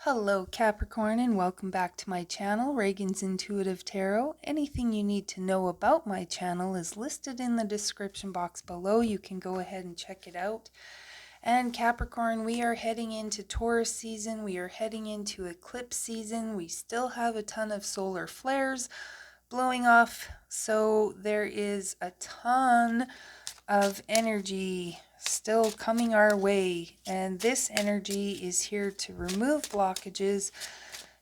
Hello Capricorn and welcome back to my channel, Ragean's Intuitive Tarot. Anything you need to know about my channel is listed in the description box below. You can go ahead and check it out. And Capricorn, we are heading into Taurus season. We are heading into eclipse season. We still have a ton of solar flares blowing off. So there is a ton of energy still coming our way, and this energy is here to remove blockages,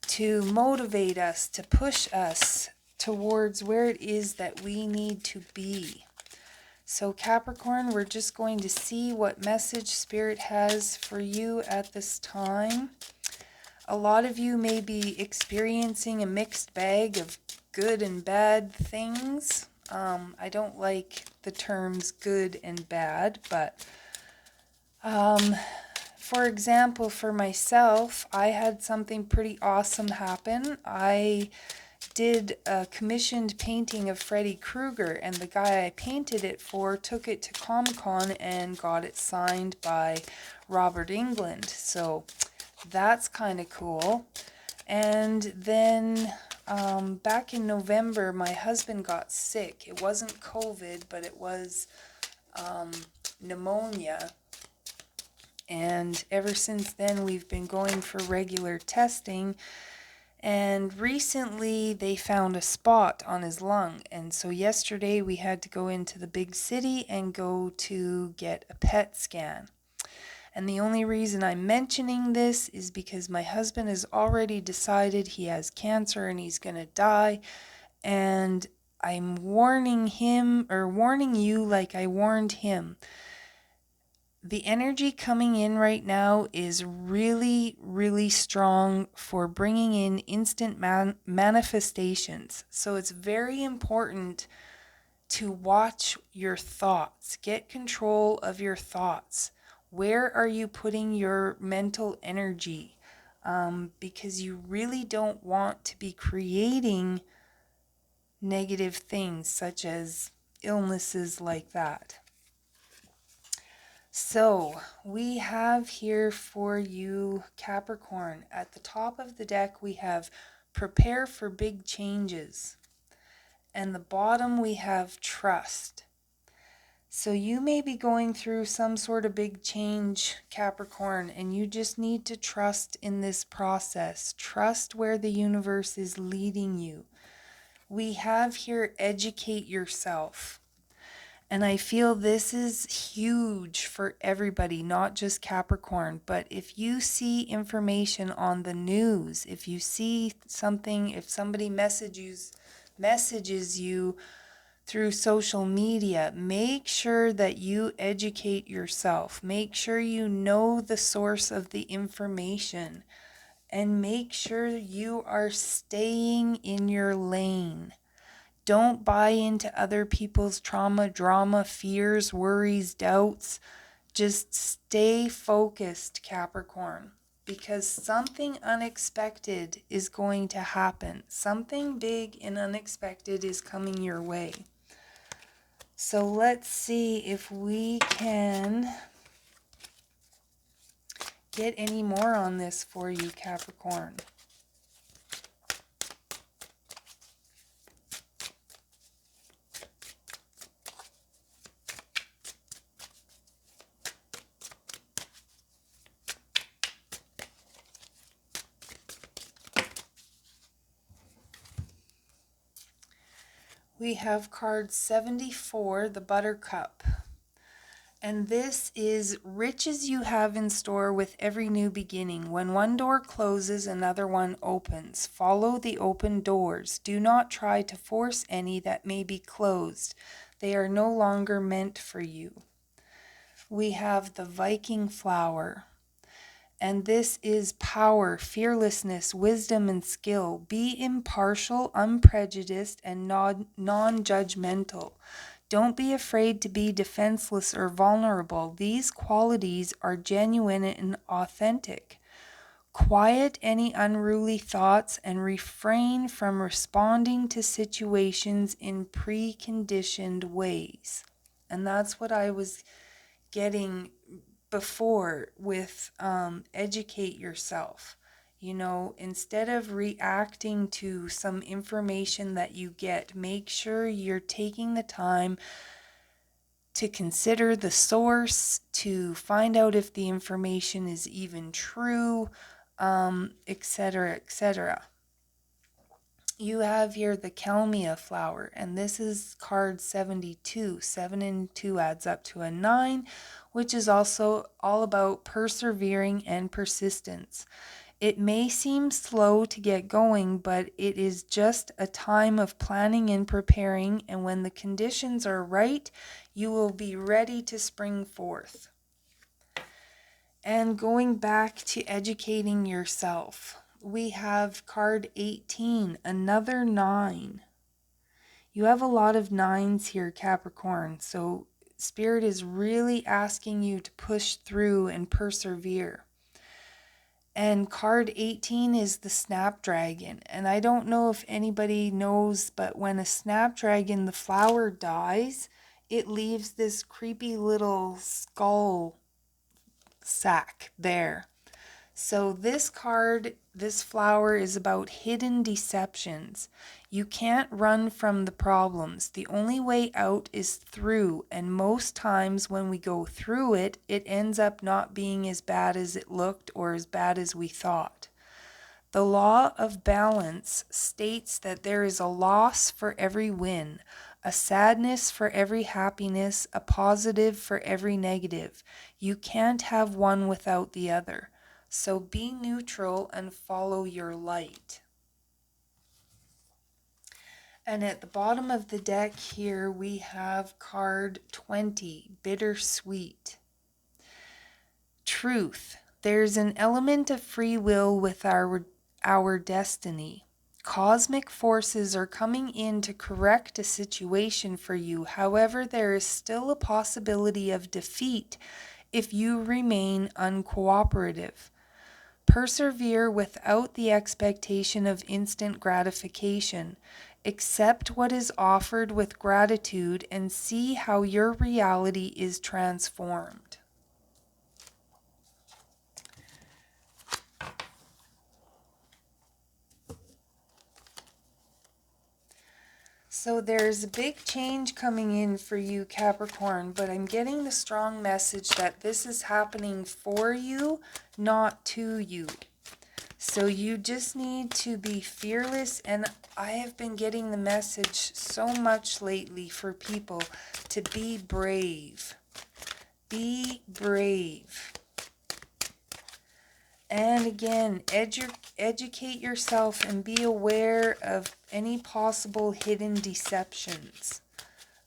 to motivate us, to push us towards where it is that we need to be. So Capricorn, we're just going to see what message Spirit has for you at this time. A lot of you may be experiencing a mixed bag of good and bad things. I don't like the terms good and bad, but for example, for myself, I had something pretty awesome happen. I did a commissioned painting of Freddy Krueger, and the guy I painted it for took it to Comic-Con and got it signed by Robert Englund. So that's kind of cool. And then back in November, my husband got sick. It wasn't COVID, but it was pneumonia. And ever since then, we've been going for regular testing. And recently, they found a spot on his lung. And so yesterday, we had to go into the big city and go to get a PET scan. And the only reason I'm mentioning this is because my husband has already decided he has cancer and he's going to die. And I'm warning him, or warning you like I warned him. The energy coming in right now is really, really strong for bringing in instant manifestations. So it's very important to watch your thoughts. Get control of your thoughts. Where are you putting your mental energy? Because you really don't want to be creating negative things such as illnesses like that. So we have here for you, Capricorn, at the top of the deck we have prepare for big changes. And the bottom we have trust. So you may be going through some sort of big change, Capricorn, and you just need to trust in this process. Trust where the universe is leading you. We have here educate yourself. And I feel this is huge for everybody, not just Capricorn. But if you see information on the news, if you see something, if somebody messages you through social media, make sure that you educate yourself. Make sure you know the source of the information. And make sure you are staying in your lane. Don't buy into other people's trauma, drama, fears, worries, doubts. Just stay focused, Capricorn, because something unexpected is going to happen. Something big and unexpected is coming your way. So let's see if we can get any more on this for you, Capricorn. We have card 74, the Buttercup. And this is riches you have in store with every new beginning. When one door closes, another one opens. Follow the open doors. Do not try to force any that may be closed. They are no longer meant for you. We have the Viking Flower. And this is power, fearlessness, wisdom, and skill. Be impartial, unprejudiced, and non-judgmental. Don't be afraid to be defenseless or vulnerable. These qualities are genuine and authentic. Quiet any unruly thoughts and refrain from responding to situations in preconditioned ways. And that's what I was getting before with educate yourself. You know, instead of reacting to some information that you get, make sure you're taking the time to consider the source, to find out if the information is even true, etc., etc. You have here the Calmia flower, and this is card 72. 7 and 2 adds up to a 9, which is also all about persevering and persistence. It may seem slow to get going, but it is just a time of planning and preparing, and when the conditions are right, you will be ready to spring forth. And going back to educating yourself, we have card 18, another 9. You have a lot of 9s here, Capricorn, so Spirit is really asking you to push through and persevere. And card 18 is the snapdragon. And I don't know if anybody knows, but when a snapdragon, the flower dies, it leaves this creepy little skull sack there. So this card, this flower is about hidden deceptions. You can't run from the problems. The only way out is through, and most times when we go through it, it ends up not being as bad as it looked or as bad as we thought. The law of balance states that there is a loss for every win, a sadness for every happiness, a positive for every negative. You can't have one without the other. So be neutral and follow your light. And at the bottom of the deck here, we have card 20, bittersweet. Truth. There's an element of free will with our destiny. Cosmic forces are coming in to correct a situation for you. However, there is still a possibility of defeat if you remain uncooperative. Persevere without the expectation of instant gratification. Accept what is offered with gratitude and see how your reality is transformed. So there's a big change coming in for you, Capricorn, but I'm getting the strong message that this is happening for you, not to you. So you just need to be fearless, and I have been getting the message so much lately for people to be brave. Be brave. And again, educate yourself and be aware of any possible hidden deceptions.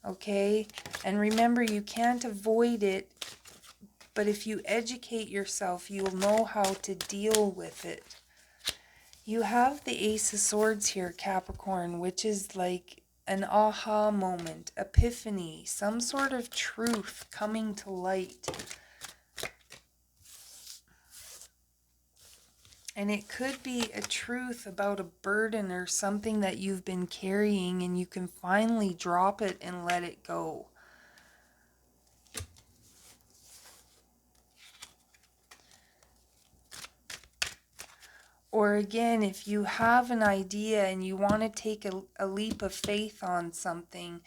Okay? And remember, you can't avoid it, but if you educate yourself, you'll know how to deal with it. You have the Ace of Swords here, Capricorn, which is like an aha moment, epiphany, some sort of truth coming to light. And it could be a truth about a burden or something that you've been carrying, and you can finally drop it and let it go. Or again, if you have an idea and you want to take a leap of faith on something,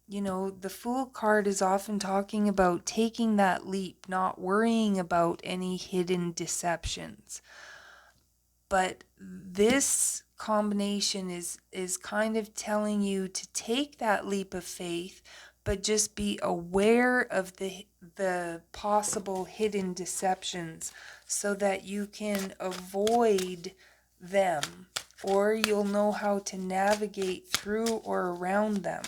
you know, the Fool card is often talking about taking that leap, not worrying about any hidden deceptions. But this combination is kind of telling you to take that leap of faith, but just be aware of the possible hidden deceptions so that you can avoid them, or you'll know how to navigate through or around them.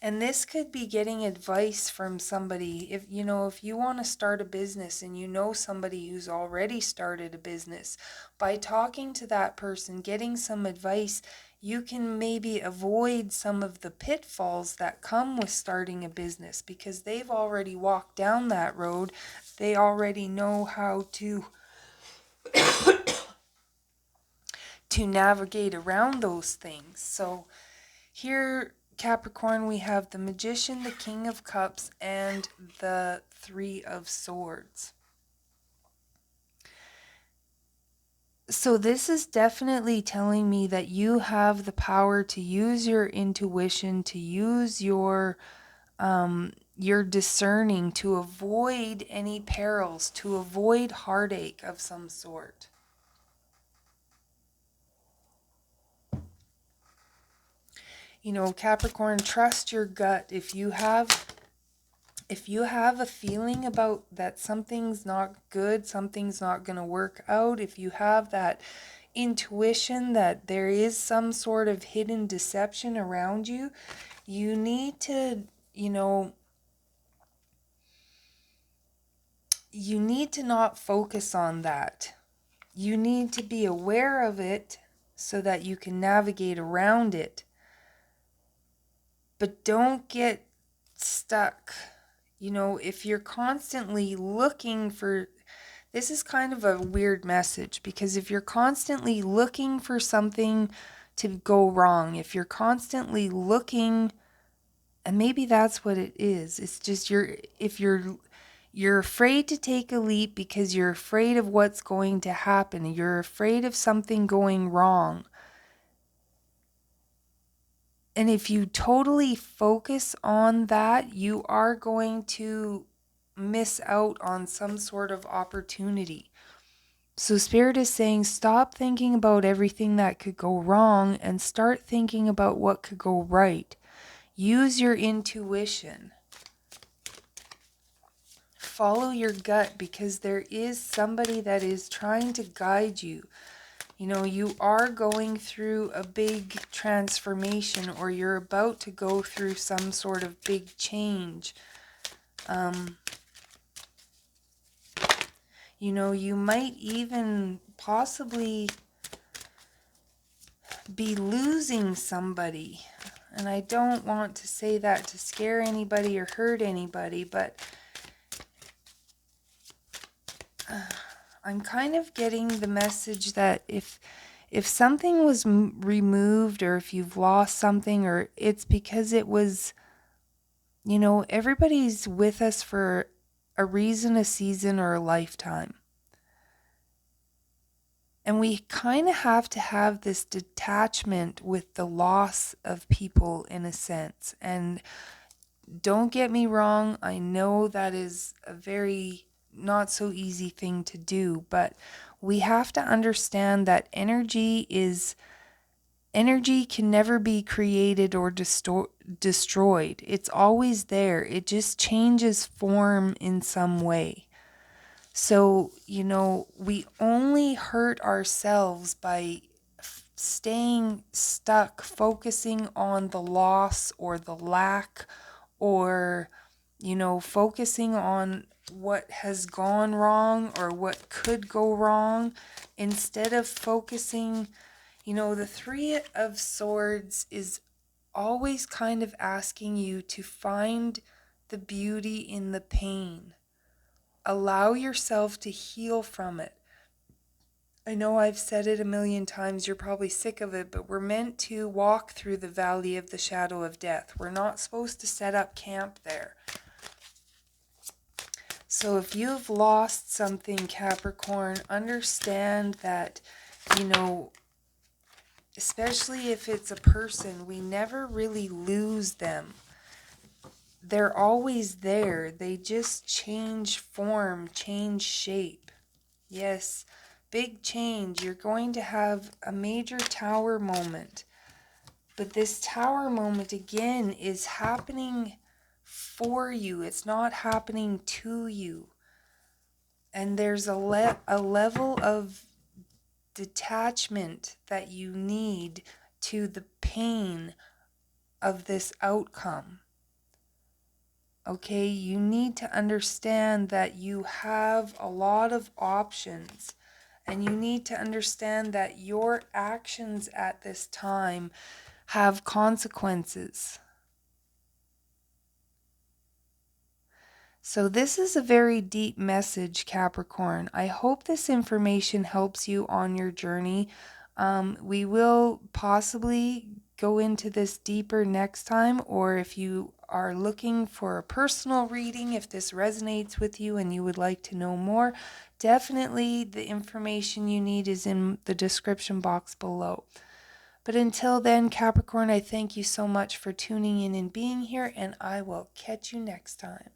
And this could be getting advice from somebody. If you want to start a business and you know somebody who's already started a business, by talking to that person, getting some advice, you can maybe avoid some of the pitfalls that come with starting a business because they've already walked down that road. They already know how to navigate around those things. So here Capricorn, we have the Magician, the King of Cups, and the Three of Swords. So this is definitely telling me that you have the power to use your intuition, to use your discerning, to avoid any perils, to avoid heartache of some sort. You know, Capricorn, trust your gut. If you have a feeling about that something's not good, something's not going to work out, if you have that intuition that there is some sort of hidden deception around you, you need to, you need to not focus on that. You need to be aware of it so that you can navigate around it. But don't get stuck. You know, if you're constantly looking for, this is kind of a weird message, because if you're constantly looking for something to go wrong, if you're constantly looking, and maybe that's what it is, it's just you're afraid to take a leap because you're afraid of what's going to happen. You're afraid of something going wrong. And if you totally focus on that, you are going to miss out on some sort of opportunity. So Spirit is saying, stop thinking about everything that could go wrong and start thinking about what could go right. Use your intuition. Follow your gut, because there is somebody that is trying to guide you. You know, you are going through a big transformation, or you're about to go through some sort of big change. You know, you might even possibly be losing somebody. And I don't want to say that to scare anybody or hurt anybody, but I'm kind of getting the message that if something was removed, or if you've lost something, or it's because it was, you know, everybody's with us for a reason, a season, or a lifetime. And we kind of have to have this detachment with the loss of people, in a sense. And don't get me wrong, I know that is a very not so easy thing to do, but we have to understand that energy can never be created or destroyed. It's always there. It just changes form in some way. So, you know, we only hurt ourselves by staying stuck, focusing on the loss or the lack, or, you know, focusing on what has gone wrong or what could go wrong, instead of focusing, you know, the Three of Swords is always kind of asking you to find the beauty in the pain. Allow yourself to heal from it. I know I've said it a million times, you're probably sick of it, but we're meant to walk through the valley of the shadow of death. We're not supposed to set up camp there. So if you've lost something, Capricorn, understand that, you know, especially if it's a person, we never really lose them. They're always there. They just change form, change shape. Yes, big change. You're going to have a major tower moment. But this tower moment, again, is happening for you. It's not happening to you. And there's a level of detachment that you need to the pain of this outcome. Okay, you need to understand that you have a lot of options, and you need to understand that your actions at this time have consequences. So this is a very deep message, Capricorn. I hope this information helps you on your journey. We will possibly go into this deeper next time, or if you are looking for a personal reading, if this resonates with you and you would like to know more, definitely the information you need is in the description box below. But until then, Capricorn, I thank you so much for tuning in and being here, and I will catch you next time.